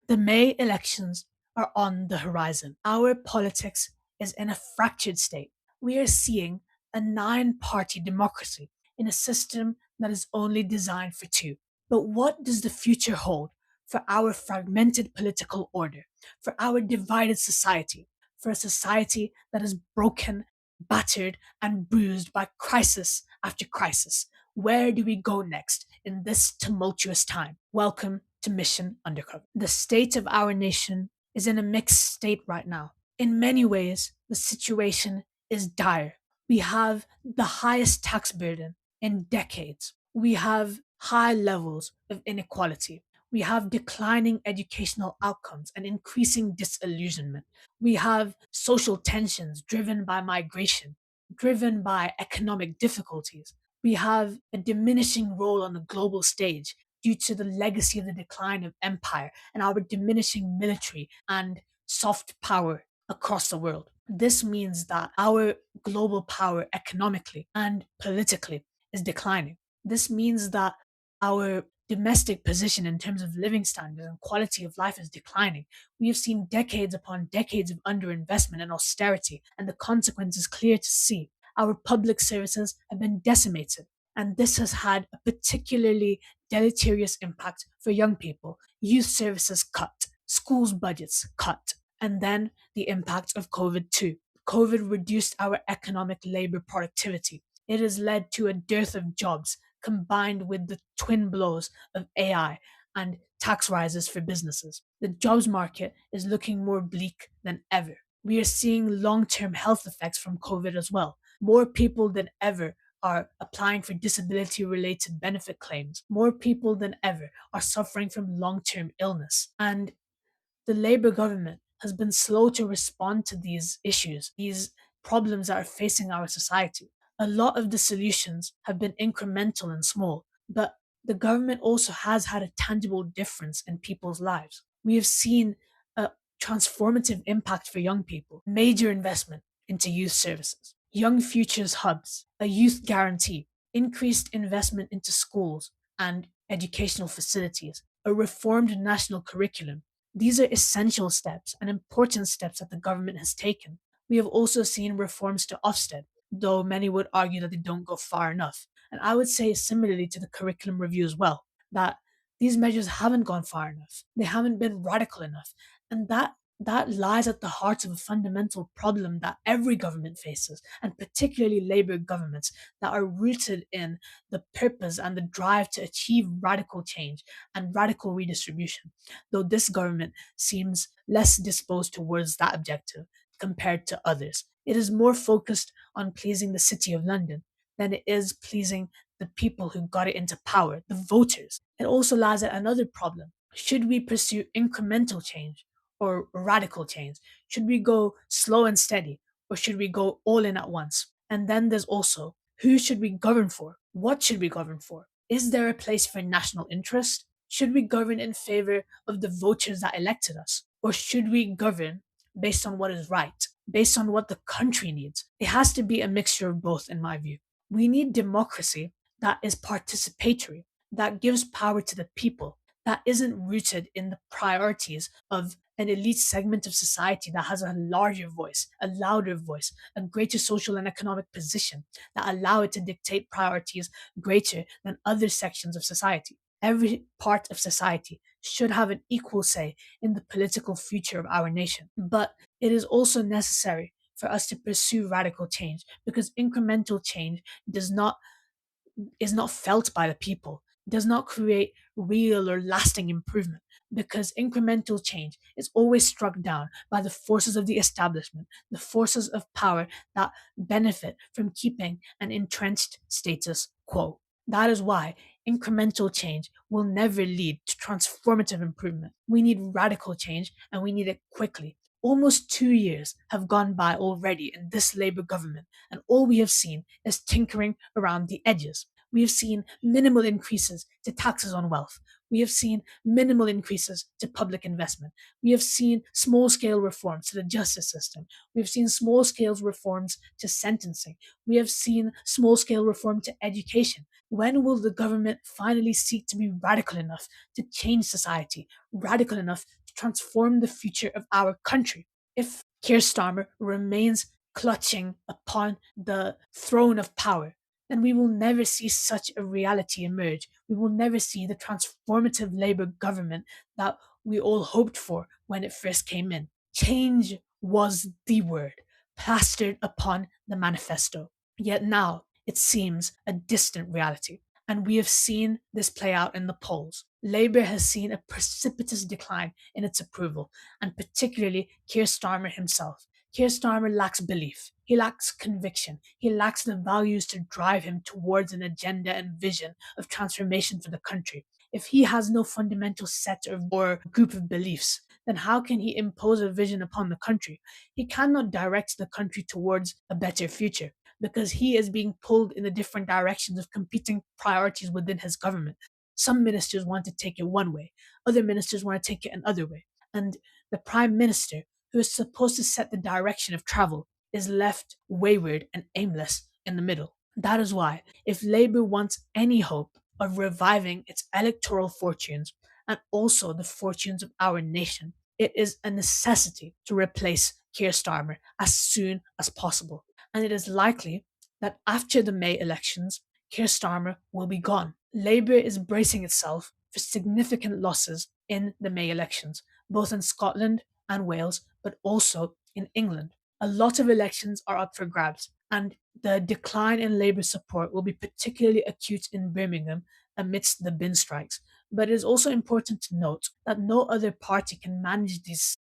The May elections are on the horizon. Our politics is in a fractured state. We are seeing a nine-party democracy in a system that is only designed for two. But what does the future hold for our fragmented political order, for our divided society, for a society that is broken, battered, and bruised by crisis after crisis? Where do we go next in this tumultuous time? Welcome to Mission Undercover. The state of our nation is in a mixed state right now. In many ways, the situation is dire. We have the highest tax burden in decades. We have high levels of inequality. We have declining educational outcomes and increasing disillusionment. We have social tensions driven by migration, driven by economic difficulties. We have a diminishing role on the global stage due to the legacy of the decline of empire and our diminishing military and soft power across the world. This means that our global power economically and politically is declining. This means that our domestic position in terms of living standards and quality of life is declining. We have seen decades upon decades of underinvestment and austerity, and the consequence is clear to see. Our public services have been decimated, and this has had a particularly deleterious impact for young people. Youth services cut, schools' budgets cut, and then the impact of COVID too. COVID reduced our economic labor productivity. It has led to a dearth of jobs combined with the twin blows of AI and tax rises for businesses. The jobs market is looking more bleak than ever. We are seeing long term health effects from COVID as well. More people than ever are applying for disability related benefit claims. More people than ever are suffering from long term illness. And the Labour government has been slow to respond to these issues, these problems that are facing our society. A lot of the solutions have been incremental and small, but the government also has had a tangible difference in people's lives. We have seen a transformative impact for young people, major investment into youth services, young futures hubs, a youth guarantee, increased investment into schools and educational facilities, a reformed national curriculum. These are essential steps and important steps that the government has taken. We have also seen reforms to Ofsted, though many would argue that they don't go far enough. And I would say similarly to the curriculum review as well, that these measures haven't gone far enough. They haven't been radical enough. And that lies at the heart of a fundamental problem that every government faces, and particularly Labour governments that are rooted in the purpose and the drive to achieve radical change and radical redistribution, though this government seems less disposed towards that objective compared to others. It is more focused on pleasing the City of London than it is pleasing the people who got it into power, the voters. It also lies at another problem. Should we pursue incremental change or radical change? Should we go slow and steady, or should we go all in at once? And then there's also, who should we govern for? What should we govern for? Is there a place for national interest? Should we govern in favor of the voters that elected us? Or should we govern based on what is right, based on what the country needs? It has to be a mixture of both, in my view. We need democracy that is participatory, that gives power to the people, that isn't rooted in the priorities of an elite segment of society that has a larger voice, a louder voice, a greater social and economic position that allow it to dictate priorities greater than other sections of society. Every part of society should have an equal say in the political future of our nation. But it is also necessary for us to pursue radical change, because incremental change does not is not felt by the people, does not create real or lasting improvement, because incremental change is always struck down by the forces of the establishment, the forces of power that benefit from keeping an entrenched status quo. That is why incremental change will never lead to transformative improvement. We need radical change, and we need it quickly. Almost 2 years have gone by already in this Labour government, and all we have seen is tinkering around the edges. We have seen minimal increases to taxes on wealth. We have seen minimal increases to public investment. We have seen small scale reforms to the justice system. We have seen small scale reforms to sentencing. We have seen small scale reform to education. When will the government finally seek to be radical enough to change society, radical enough to to transform the future of our country. If Keir Starmer remains clutching upon the throne of power, then we will never see such a reality emerge. We will never see the transformative Labour government that we all hoped for when it first came in. Change was the word plastered upon the manifesto. Yet now it seems a distant reality. And we have seen this play out in the polls. Labour has seen a precipitous decline in its approval, and particularly Keir Starmer himself. Keir Starmer lacks belief. He lacks conviction. He lacks the values to drive him towards an agenda and vision of transformation for the country. If he has no fundamental set or group of beliefs, then how can he impose a vision upon the country? He cannot direct the country towards a better future because he is being pulled in the different directions of competing priorities within his government. Some ministers want to take it one way, other ministers want to take it another way. And the prime minister, who is supposed to set the direction of travel, is left wayward and aimless in the middle. That is why, if Labour wants any hope of reviving its electoral fortunes and also the fortunes of our nation, it is a necessity to replace Keir Starmer as soon as possible. And it is likely that after the May elections, Keir Starmer will be gone. Labour is bracing itself for significant losses in the May elections, both in Scotland and Wales, but also in England. A lot of elections are up for grabs, and the decline in Labour support will be particularly acute in Birmingham amidst the bin strikes. But it is also important to note that no other party can manage these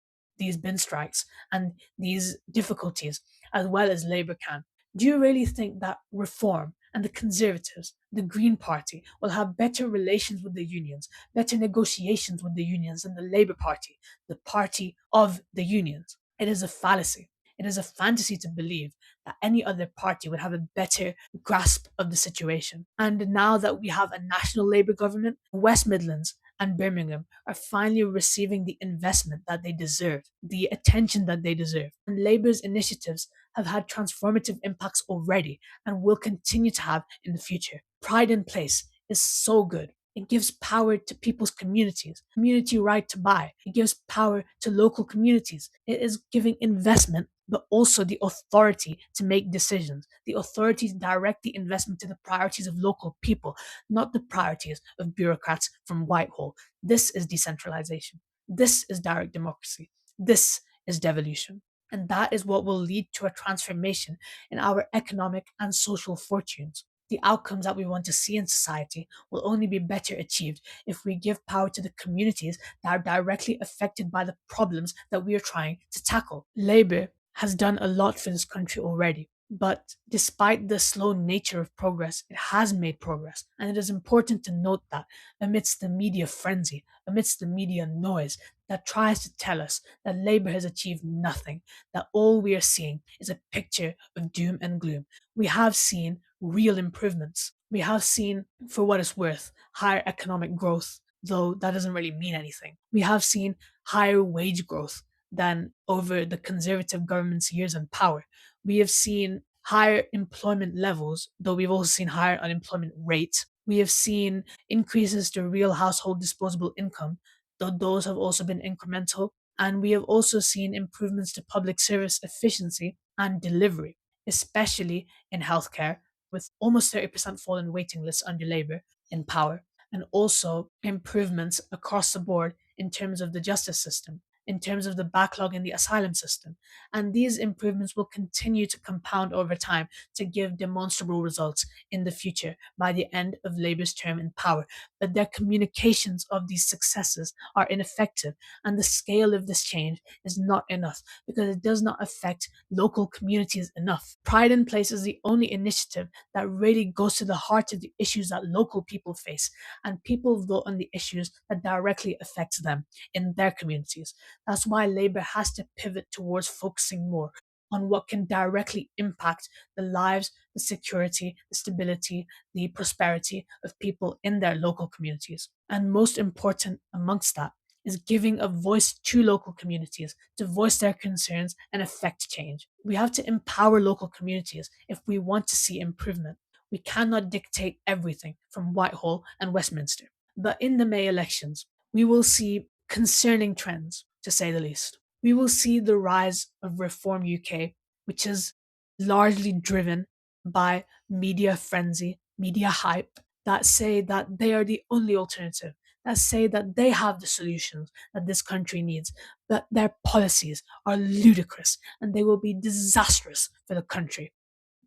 bin strikes and these difficulties as well as Labour can. Do you really think that Reform and the Conservatives, the Green Party, will have better relations with the unions, better negotiations with the unions than the Labour Party, the party of the unions? It is a fallacy. It is a fantasy to believe that any other party would have a better grasp of the situation. And now that we have a national Labour government, West Midlands and Birmingham are finally receiving the investment that they deserve, the attention that they deserve. And Labour's initiatives have had transformative impacts already and will continue to have in the future. Pride in Place is so good. It gives power to people's communities, community right to buy. It gives power to local communities. It is giving investment, but also the authority to make decisions. The authority to direct the investment to the priorities of local people, not the priorities of bureaucrats from Whitehall. This is decentralization. This is direct democracy. This is devolution. And that is what will lead to a transformation in our economic and social fortunes. The outcomes that we want to see in society will only be better achieved if we give power to the communities that are directly affected by the problems that we are trying to tackle. Labour has done a lot for this country already. But despite the slow nature of progress, it has made progress. And it is important to note that amidst the media frenzy, amidst the media noise that tries to tell us that Labour has achieved nothing, that all we are seeing is a picture of doom and gloom, we have seen real improvements. We have seen, for what it's worth, higher economic growth, though that doesn't really mean anything. We have seen higher wage growth than over the Conservative government's years in power. We have seen higher employment levels, though we've also seen higher unemployment rates. We have seen increases to real household disposable income, though those have also been incremental. And we have also seen improvements to public service efficiency and delivery, especially in healthcare, with almost 30% fall in waiting lists under Labour in power, and also improvements across the board in terms of the justice system, in terms of the backlog in the asylum system. And these improvements will continue to compound over time to give demonstrable results in the future by the end of Labour's term in power. But their communications of these successes are ineffective, and the scale of this change is not enough because it does not affect local communities enough. Pride in Place is the only initiative that really goes to the heart of the issues that local people face, and people vote on the issues that directly affect them in their communities. That's why Labour has to pivot towards focusing more on what can directly impact the lives, the security, the stability, the prosperity of people in their local communities. And most important amongst that is giving a voice to local communities to voice their concerns and affect change. We have to empower local communities if we want to see improvement. We cannot dictate everything from Whitehall and Westminster. But in the May elections, we will see concerning trends, to say the least. We will see the rise of Reform UK, which is largely driven by media frenzy, media hype that say that they are the only alternative, that say that they have the solutions that this country needs, but their policies are ludicrous and they will be disastrous for the country.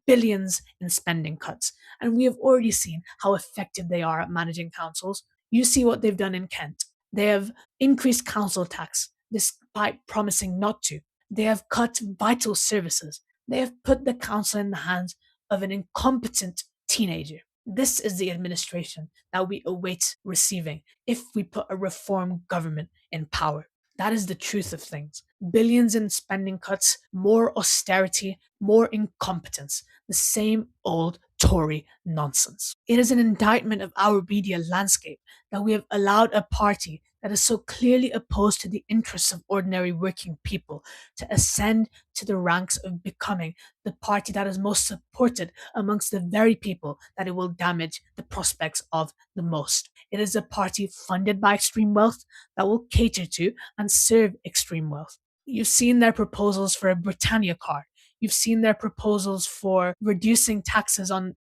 Billions in spending cuts. And we have already seen how effective they are at managing councils. You see what they've done in Kent. They have increased council tax despite promising not to. They have cut vital services. They have put the council in the hands of an incompetent teenager. This is the administration that we await receiving if we put a reform government in power. That is the truth of things. Billions in spending cuts, more austerity, more incompetence, the same old Tory nonsense. It is an indictment of our media landscape that we have allowed a party that is so clearly opposed to the interests of ordinary working people to ascend to the ranks of becoming the party that is most supported amongst the very people that it will damage the prospects of the most. It is a party funded by extreme wealth that will cater to and serve extreme wealth. You've seen their proposals for a Britannia card. You've seen their proposals for reducing taxes on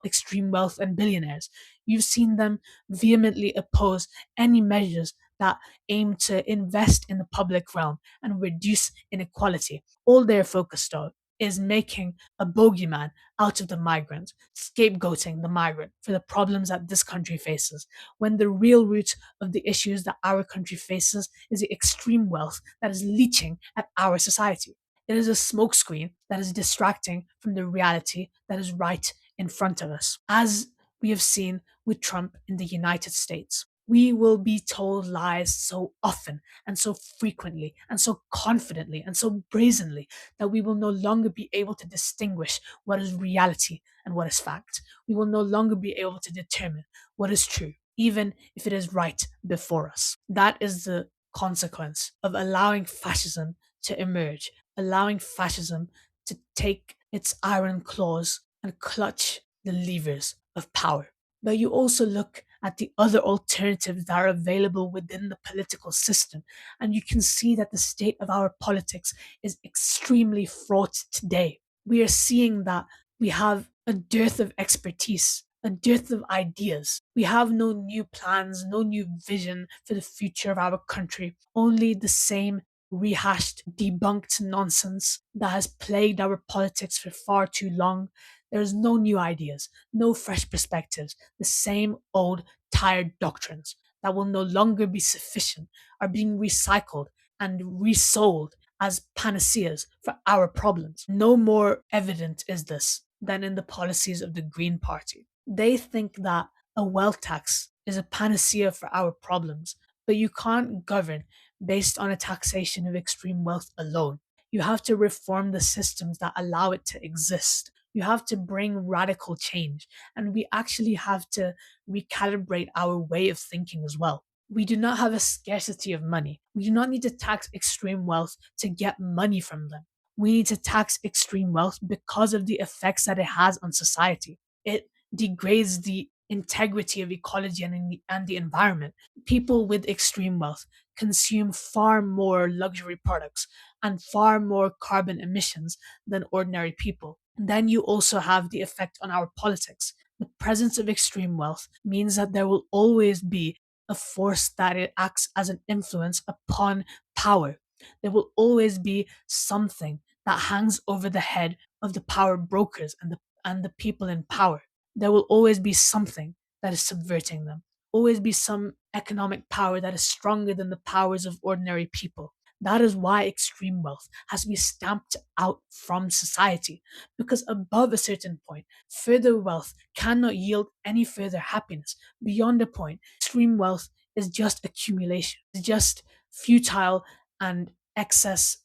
extreme wealth and billionaires. You've seen them vehemently oppose any measures that aim to invest in the public realm and reduce inequality. All they're focused on is making a bogeyman out of the migrant, scapegoating the migrant for the problems that this country faces, when the real root of the issues that our country faces is the extreme wealth that is leeching at our society. It is a smokescreen that is distracting from the reality that is right in front of us. As we have seen with Trump in the United States, we will be told lies so often and so frequently and so confidently and so brazenly that we will no longer be able to distinguish what is reality and what is fact. We will no longer be able to determine what is true, even if it is right before us. That is the consequence of allowing fascism to emerge, allowing fascism to take its iron claws and clutch the levers of power. But you also look at the other alternatives that are available within the political system, and you can see that the state of our politics is extremely fraught today. We are seeing that we have a dearth of expertise, a dearth of ideas. We have no new plans, no new vision for the future of our country, only the same rehashed, debunked nonsense that has plagued our politics for far too long. There's no new ideas, no fresh perspectives, the same old tired doctrines that will no longer be sufficient are being recycled and resold as panaceas for our problems. No more evident is this than in the policies of the Green Party. They think that a wealth tax is a panacea for our problems, but you can't govern based on a taxation of extreme wealth alone. You have to reform the systems that allow it to exist. You have to bring radical change, and we actually have to recalibrate our way of thinking as well. We do not have a scarcity of money. We do not need to tax extreme wealth to get money from them. We need to tax extreme wealth because of the effects that it has on society. It degrades the integrity of ecology and the environment. People with extreme wealth consume far more luxury products and far more carbon emissions than ordinary people. Then you also have the effect on our politics. The presence of extreme wealth means that there will always be a force that it acts as an influence upon power. There will always be something that hangs over the head of the power brokers and the people in power. There will always be something that is subverting them. Always be some economic power that is stronger than the powers of ordinary people. That is why extreme wealth has to be stamped out from society, because above a certain point, further wealth cannot yield any further happiness. Beyond a point, extreme wealth is just accumulation, it's just futile and excess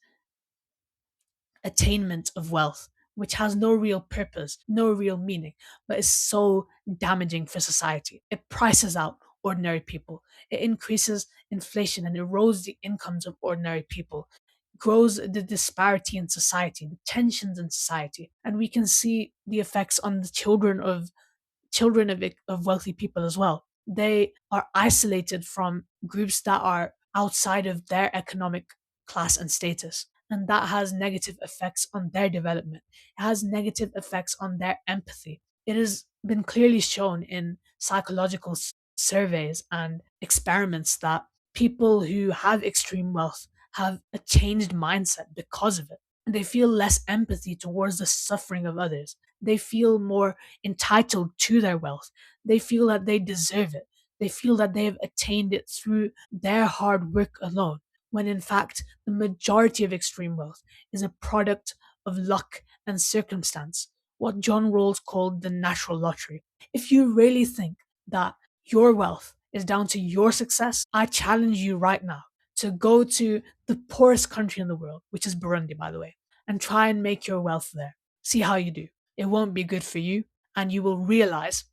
attainment of wealth, which has no real purpose, no real meaning, but is so damaging for society. It prices out ordinary people. It increases inflation and erodes the incomes of ordinary people, grows the disparity in society, the tensions in society. And we can see the effects on the children of wealthy people as well. They are isolated from groups that are outside of their economic class and status. And that has negative effects on their development. It has negative effects on their empathy. It has been clearly shown in psychological surveys and experiments that people who have extreme wealth have a changed mindset because of it. They feel less empathy towards the suffering of others. They feel more entitled to their wealth. They feel that they deserve it. They feel that they have attained it through their hard work alone, when in fact, the majority of extreme wealth is a product of luck and circumstance, what John Rawls called the natural lottery. If you really think that your wealth is down to your success, I challenge you right now to go to the poorest country in the world, which is Burundi, by the way, and try and make your wealth there. See how you do. It won't be good for you, and you will realize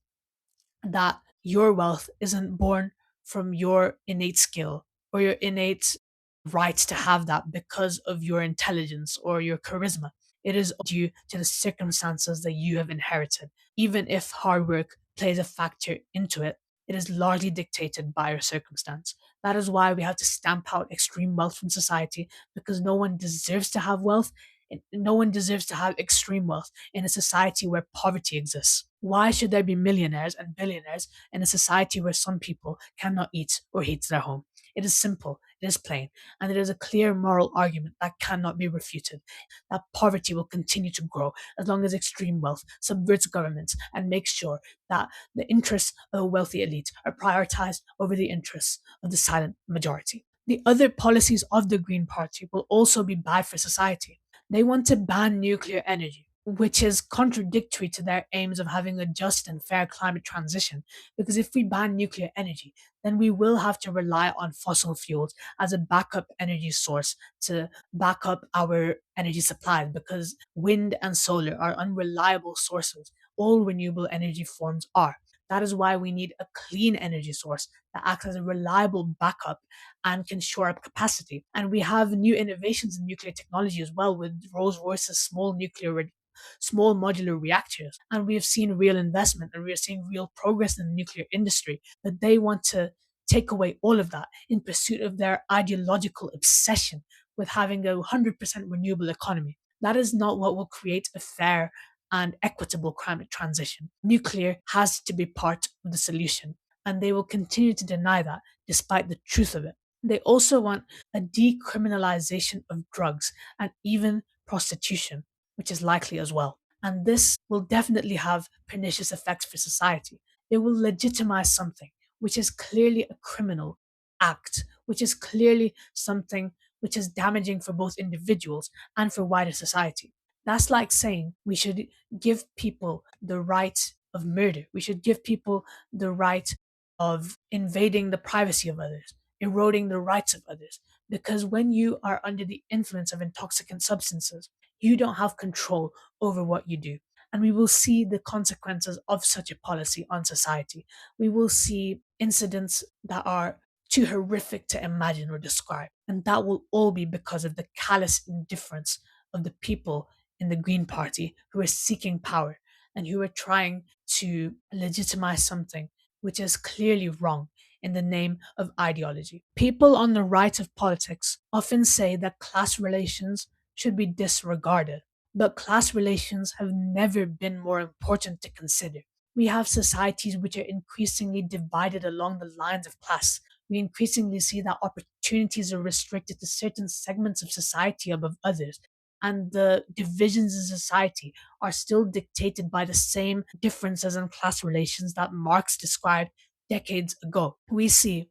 that your wealth isn't born from your innate skill or your innate right to have that because of your intelligence or your charisma. It is due to the circumstances that you have inherited. Even if hard work plays a factor into it, it is largely dictated by your circumstance. That is why we have to stamp out extreme wealth from society, because no one deserves to have wealth. No one deserves to have extreme wealth in a society where poverty exists. Why should there be millionaires and billionaires in a society where some people cannot eat or heat their home? It is simple, it is plain, and it is a clear moral argument that cannot be refuted. That poverty will continue to grow as long as extreme wealth subverts governments and makes sure that the interests of a wealthy elite are prioritized over the interests of the silent majority. The other policies of the Green Party will also be bad for society. They want to ban nuclear energy, which is contradictory to their aims of having a just and fair climate transition. Because if we ban nuclear energy, then we will have to rely on fossil fuels as a backup energy source to back up our energy supplies, because wind and solar are unreliable sources. All renewable energy forms are. That is why we need a clean energy source that acts as a reliable backup and can shore up capacity. And we have new innovations in nuclear technology as well, with Rolls-Royce's small modular reactors. And we have seen real investment and we are seeing real progress in the nuclear industry. But they want to take away all of that in pursuit of their ideological obsession with having a 100% renewable economy. That is not what will create a fair and equitable climate transition. Nuclear has to be part of the solution, and they will continue to deny that despite the truth of it. They also want a decriminalization of drugs and even prostitution, which is likely as well. And this will definitely have pernicious effects for society. It will legitimize something which is clearly a criminal act, which is clearly something which is damaging for both individuals and for wider society. That's like saying we should give people the right of murder. We should give people the right of invading the privacy of others, eroding the rights of others. Because when you are under the influence of intoxicant substances, you don't have control over what you do. And we will see the consequences of such a policy on society. We will see incidents that are too horrific to imagine or describe. And that will all be because of the callous indifference of the people in the Green Party who are seeking power and who are trying to legitimize something which is clearly wrong in the name of ideology. People on the right of politics often say that class relations should be disregarded, but class relations have never been more important to consider. We have societies which are increasingly divided along the lines of class. We increasingly see that opportunities are restricted to certain segments of society above others, and the divisions in society are still dictated by the same differences in class relations that Marx described decades ago. We see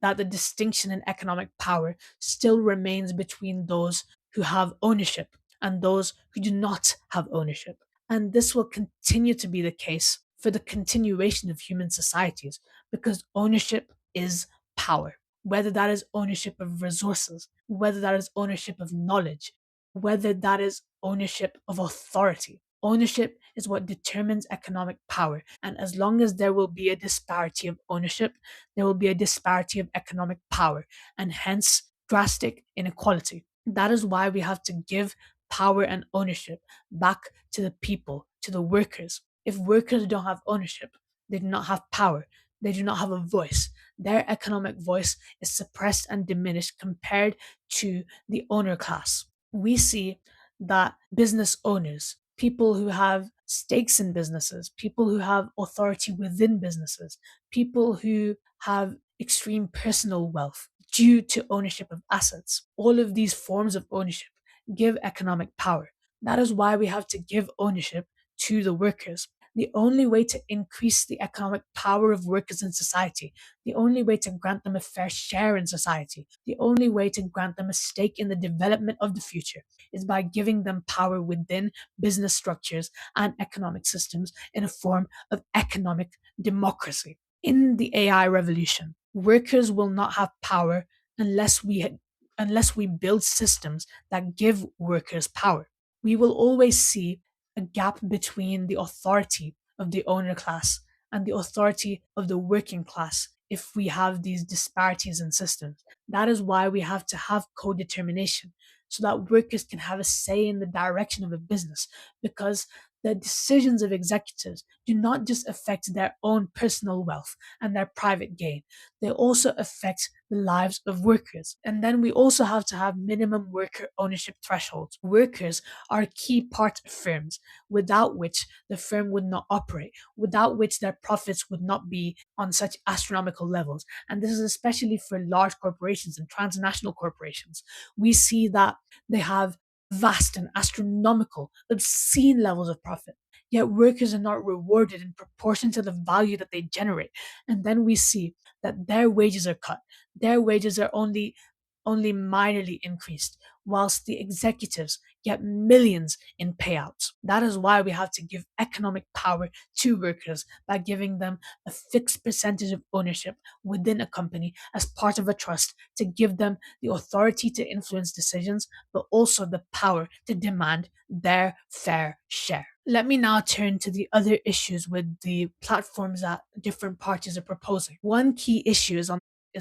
that the distinction in economic power still remains between those who have ownership and those who do not have ownership. And this will continue to be the case for the continuation of human societies, because ownership is power. Whether that is ownership of resources, whether that is ownership of knowledge, whether that is ownership of authority. Ownership is what determines economic power. And as long as there will be a disparity of ownership, there will be a disparity of economic power and hence drastic inequality. That is why we have to give power and ownership back to the people, to the workers. If workers don't have ownership, they do not have power. They do not have a voice. Their economic voice is suppressed and diminished compared to the owner class. We see that business owners, people who have stakes in businesses, people who have authority within businesses, people who have extreme personal wealth due to ownership of assets, all of these forms of ownership give economic power. That is why we have to give ownership to the workers. The only way to increase the economic power of workers in society, the only way to grant them a fair share in society, the only way to grant them a stake in the development of the future is by giving them power within business structures and economic systems in a form of economic democracy. In the AI revolution, workers will not have power unless we build systems that give workers power. We will always see a gap between the authority of the owner class and the authority of the working class if we have these disparities in systems. That is why we have to have co-determination so that workers can have a say in the direction of a business, because the decisions of executives do not just affect their own personal wealth and their private gain, they also affect the lives of workers. And then we also have to have minimum worker ownership thresholds. Workers are a key part of firms, without which the firm would not operate, without which their profits would not be on such astronomical levels. And this is especially for large corporations and transnational corporations. We see that they have vast and astronomical, obscene levels of profit. Yet workers are not rewarded in proportion to the value that they generate. And then we see that their wages are cut. Their wages are only minorly increased, whilst the executives get millions in payouts. That is why we have to give economic power to workers by giving them a fixed percentage of ownership within a company as part of a trust to give them the authority to influence decisions, but also the power to demand their fair share. Let me now turn to the other issues with the platforms that different parties are proposing. One key issue is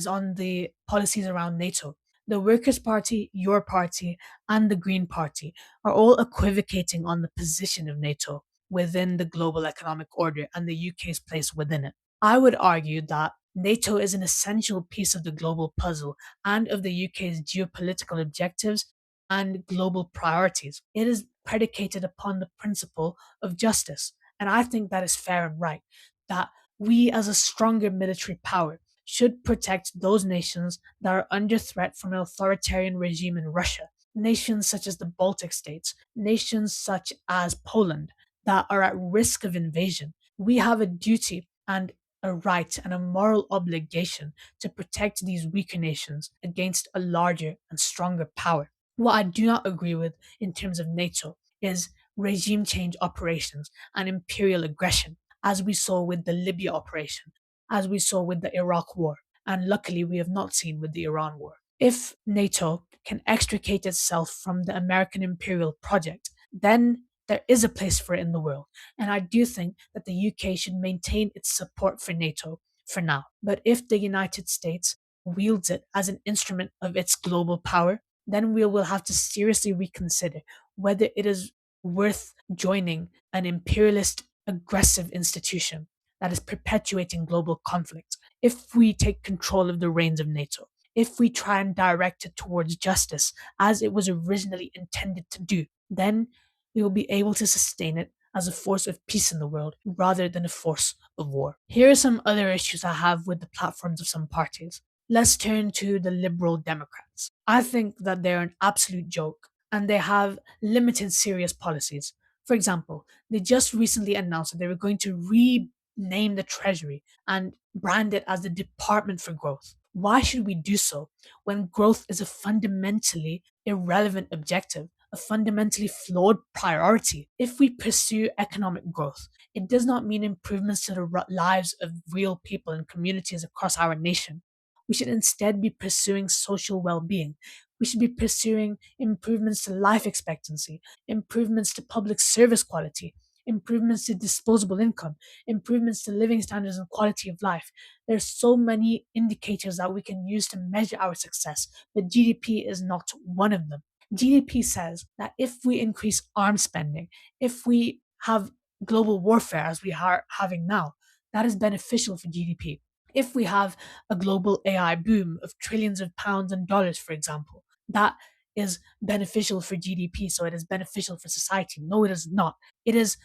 on the policies around NATO. The Workers' Party, your party, and the Green Party are all equivocating on the position of NATO within the global economic order and the UK's place within it. I would argue that NATO is an essential piece of the global puzzle and of the UK's geopolitical objectives and global priorities. It is predicated upon the principle of justice. And I think that is fair and right, that we, as a stronger military power, should protect those nations that are under threat from an authoritarian regime in Russia. Nations such as the Baltic states, nations such as Poland that are at risk of invasion. We have a duty and a right and a moral obligation to protect these weaker nations against a larger and stronger power. What I do not agree with in terms of NATO is regime change operations and imperial aggression, as we saw with the Libya operation, as we saw with the Iraq war, and luckily we have not seen with the Iran war. If NATO can extricate itself from the American imperial project, then there is a place for it in the world. And I do think that the UK should maintain its support for NATO for now. But if the United States wields it as an instrument of its global power, then we will have to seriously reconsider whether it is worth joining an imperialist, aggressive institution that is perpetuating global conflict. If we take control of the reins of NATO, if we try and direct it towards justice as it was originally intended to do, then we will be able to sustain it as a force of peace in the world rather than a force of war. Here are some other issues I have with the platforms of some parties. Let's turn to the Liberal Democrats. I think that they're an absolute joke and they have limited serious policies. For example, they just recently announced that they were going to rename the Treasury and brand it as the Department for Growth. Why should we do so when growth is a fundamentally irrelevant objective, a fundamentally flawed priority? If we pursue economic growth, it does not mean improvements to the lives of real people and communities across our nation. We should instead be pursuing social well being. We should be pursuing improvements to life expectancy, improvements to public service quality, improvements to disposable income, improvements to living standards and quality of life. There's so many indicators that we can use to measure our success, but GDP is not one of them. GDP says that if we increase arms spending, if we have global warfare as we are having now, that is beneficial for GDP. If we have a global AI boom of trillions of pounds and dollars, for example, that is beneficial for GDP, so it is beneficial for society. No, it is not. It is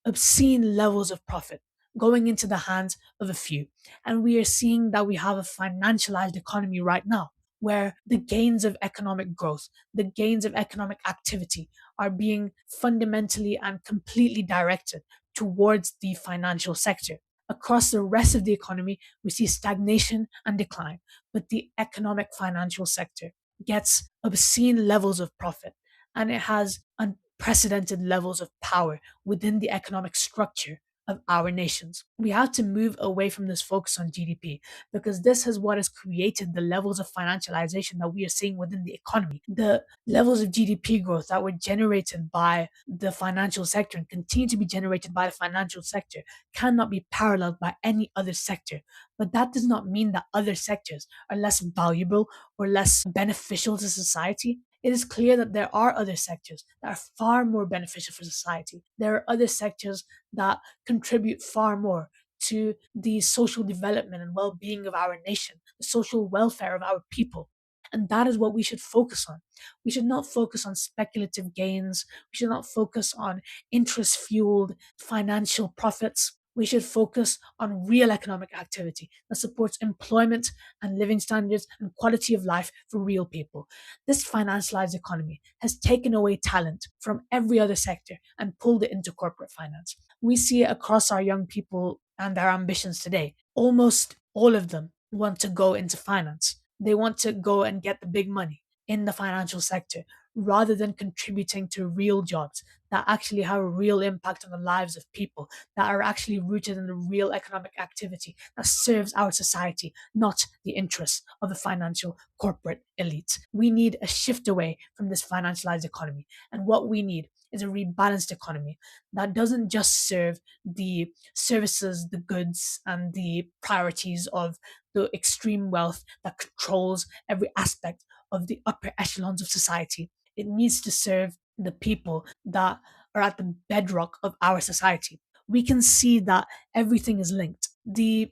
obscene levels of profit going into the hands of a few. And we are seeing that we have a financialized economy right now where the gains of economic growth, the gains of economic activity are being fundamentally and completely directed towards the financial sector. Across the rest of the economy, we see stagnation and decline, but the economic financial sector gets obscene levels of profit and it has unprecedented levels of power within the economic structure of our nations. We have to move away from this focus on GDP because this is what has created the levels of financialization that we are seeing within the economy. The levels of GDP growth that were generated by the financial sector and continue to be generated by the financial sector cannot be paralleled by any other sector. But that does not mean that other sectors are less valuable or less beneficial to society. It is clear that there are other sectors that are far more beneficial for society. There are other sectors that contribute far more to the social development and well being of our nation, the social welfare of our people. And that is what we should focus on. We should not focus on speculative gains. We should not focus on interest fueled financial profits. We should focus on real economic activity that supports employment and living standards and quality of life for real people. This financialized economy has taken away talent from every other sector and pulled it into corporate finance. We see it across our young people and their ambitions today. Almost all of them want to go into finance. They want to go and get the big money in the financial sector rather than contributing to real jobs that actually have a real impact on the lives of people, that are actually rooted in the real economic activity that serves our society, not the interests of the financial corporate elite. We need a shift away from this financialized economy. And what we need is a rebalanced economy that doesn't just serve the services, the goods, and the priorities of the extreme wealth that controls every aspect of the upper echelons of society. It needs to serve the people that are at the bedrock of our society. We can see that everything is linked. The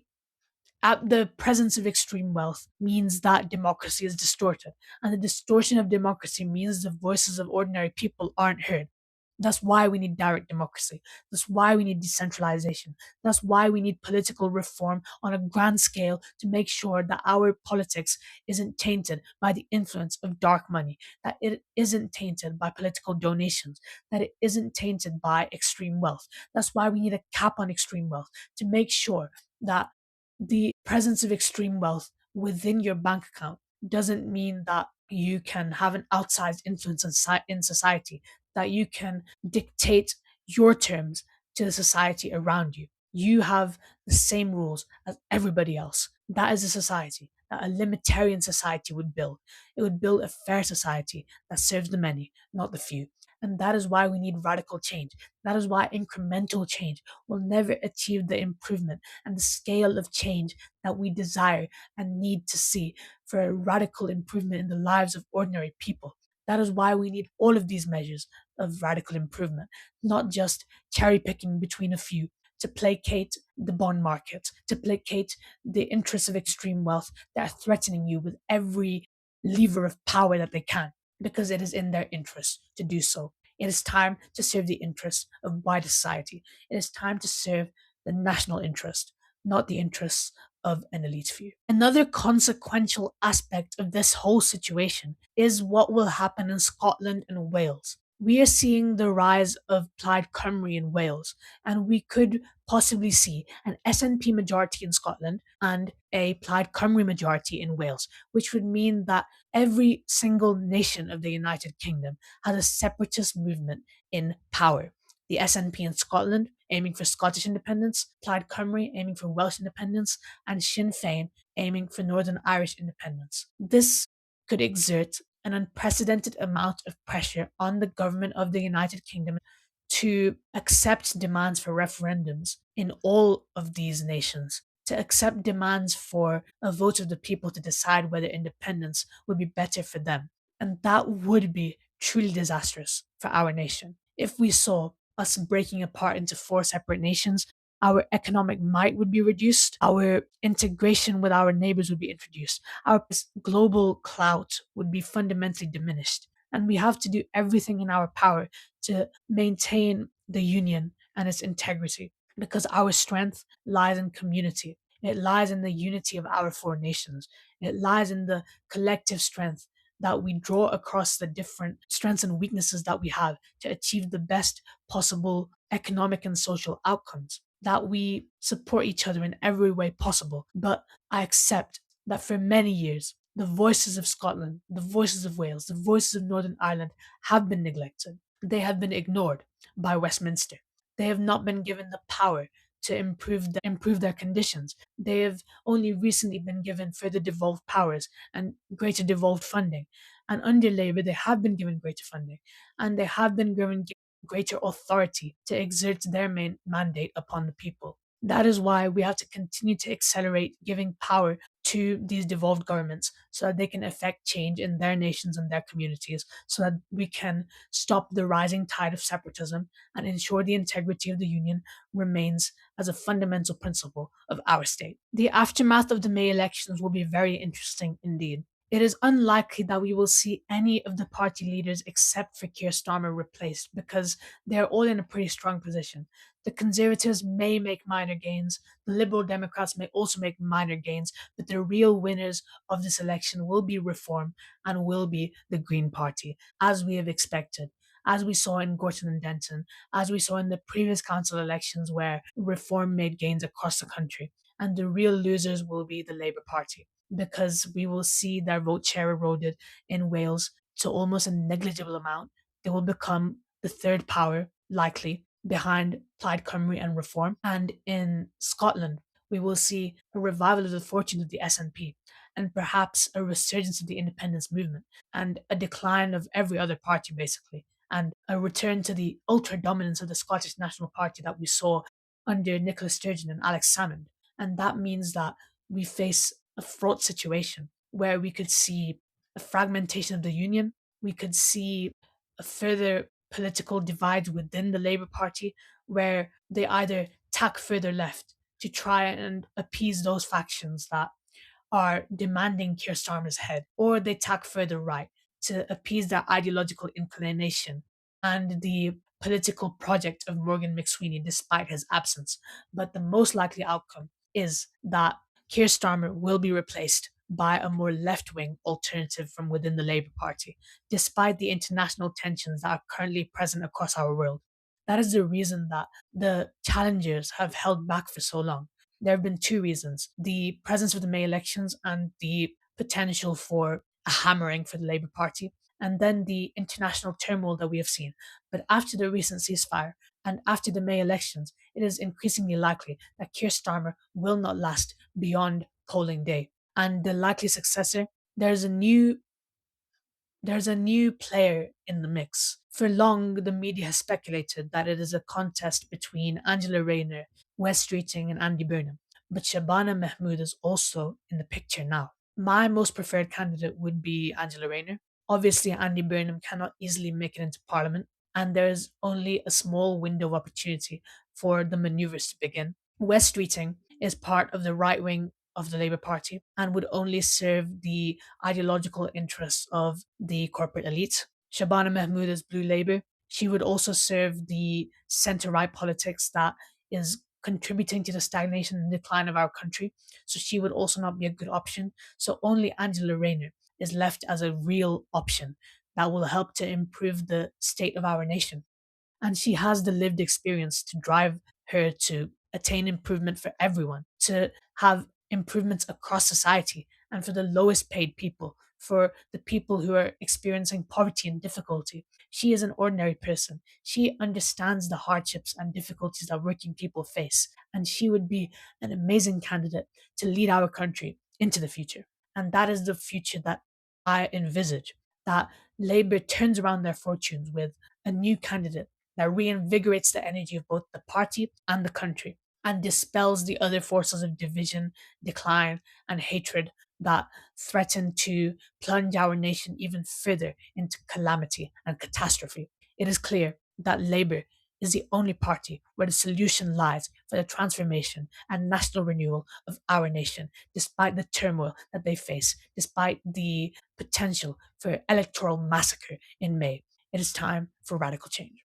presence of extreme wealth means that democracy is distorted, and the distortion of democracy means the voices of ordinary people aren't heard. That's why we need direct democracy. That's why we need decentralization. That's why we need political reform on a grand scale to make sure that our politics isn't tainted by the influence of dark money, that it isn't tainted by political donations, that it isn't tainted by extreme wealth. That's why we need a cap on extreme wealth to make sure that the presence of extreme wealth within your bank account doesn't mean that you can have an outsized influence in society, that you can dictate your terms to the society around you. You have the same rules as everybody else. That is a society that a libertarian society would build. It would build a fair society that serves the many, not the few. And that is why we need radical change. That is why incremental change will never achieve the improvement and the scale of change that we desire and need to see for a radical improvement in the lives of ordinary people. That is why we need all of these measures of radical improvement, not just cherry picking between a few to placate the bond market, to placate the interests of extreme wealth that are threatening you with every lever of power that they can, because it is in their interest to do so. It is time to serve the interests of wider society. It is time to serve the national interest, not the interests of an elite few. Another consequential aspect of this whole situation is what will happen in Scotland and Wales. We are seeing the rise of Plaid Cymru in Wales, and we could possibly see an SNP majority in Scotland and a Plaid Cymru majority in Wales, which would mean that every single nation of the United Kingdom has a separatist movement in power. The SNP in Scotland aiming for Scottish independence, Plaid Cymru aiming for Welsh independence, and Sinn Féin aiming for Northern Irish independence. This could exert an unprecedented amount of pressure on the government of the United Kingdom to accept demands for referendums in all of these nations, to accept demands for a vote of the people to decide whether independence would be better for them. And that would be truly disastrous for our nation. If we saw us breaking apart into four separate nations, our economic might would be reduced, our integration with our neighbors would be introduced, our global clout would be fundamentally diminished. And we have to do everything in our power to maintain the union and its integrity because our strength lies in community. It lies in the unity of our four nations. It lies in the collective strength that we draw across the different strengths and weaknesses that we have to achieve the best possible economic and social outcomes, that we support each other in every way possible. But I accept that for many years, the voices of Scotland, the voices of Wales, the voices of Northern Ireland have been neglected. They have been ignored by Westminster. They have not been given the power to improve their conditions. They have only recently been given further devolved powers and greater devolved funding. And under Labour, they have been given greater funding and they have been given greater authority to exert their main mandate upon the people. That is why we have to continue to accelerate giving power to these devolved governments so that they can effect change in their nations and their communities, so that we can stop the rising tide of separatism and ensure the integrity of the Union remains as a fundamental principle of our state. The aftermath of the May elections will be very interesting indeed. It is unlikely that we will see any of the party leaders except for Keir Starmer replaced because they're all in a pretty strong position. The Conservatives may make minor gains, the Liberal Democrats may also make minor gains, but the real winners of this election will be Reform and will be the Green Party, as we have expected, as we saw in Gorton and Denton, as we saw in the previous council elections where Reform made gains across the country. And the real losers will be the Labour Party because we will see their vote share eroded in Wales to almost a negligible amount. They will become the third power, likely, behind Plaid Cymru and Reform. And in Scotland, we will see a revival of the fortunes of the SNP and perhaps a resurgence of the independence movement and a decline of every other party, basically, and a return to the ultra dominance of the Scottish National Party that we saw under Nicola Sturgeon and Alex Salmond. And that means that we face a fraught situation where we could see a fragmentation of the union, we could see a further political divide within the Labour Party where they either tack further left to try and appease those factions that are demanding Keir Starmer's head, or they tack further right to appease their ideological inclination and the political project of Morgan McSweeney despite his absence. But the most likely outcome is that Keir Starmer will be replaced by a more left wing alternative from within the Labour Party, despite the international tensions that are currently present across our world. That is the reason that the challengers have held back for so long. There have been two reasons: the presence of the May elections and the potential for a hammering for the Labour Party, and then the international turmoil that we have seen. But after the recent ceasefire and after the May elections, it is increasingly likely that Keir Starmer will not last beyond polling day. And the likely successor, there's a new there's a new player in the mix. For long, the media has speculated that it is a contest between Angela Rayner, Wes Streeting, and Andy Burnham. But Shabana Mahmood is also in the picture now. My most preferred candidate would be Angela Rayner. Obviously, Andy Burnham cannot easily make it into Parliament, and there's only a small window of opportunity for the manoeuvres to begin. Wes Streeting is part of the right wing of the Labour Party and would only serve the ideological interests of the corporate elite. Shabana Mahmood is Blue Labour. She would also serve the centre right politics that is contributing to the stagnation and decline of our country. So she would also not be a good option. So only Angela Rayner is left as a real option that will help to improve the state of our nation. And she has the lived experience to drive her to attain improvement for everyone, to have improvements across society and for the lowest paid people, for the people who are experiencing poverty and difficulty. She is an ordinary person. She understands the hardships and difficulties that working people face, and she would be an amazing candidate to lead our country into the future. And that is the future that I envisage, that Labour turns around their fortunes with a new candidate that reinvigorates the energy of both the party and the country and dispels the other forces of division, decline, and hatred that threaten to plunge our nation even further into calamity and catastrophe. It is clear that Labour is the only party where the solution lies for the transformation and national renewal of our nation, despite the turmoil that they face, despite the potential for electoral massacre in May. It is time for radical change.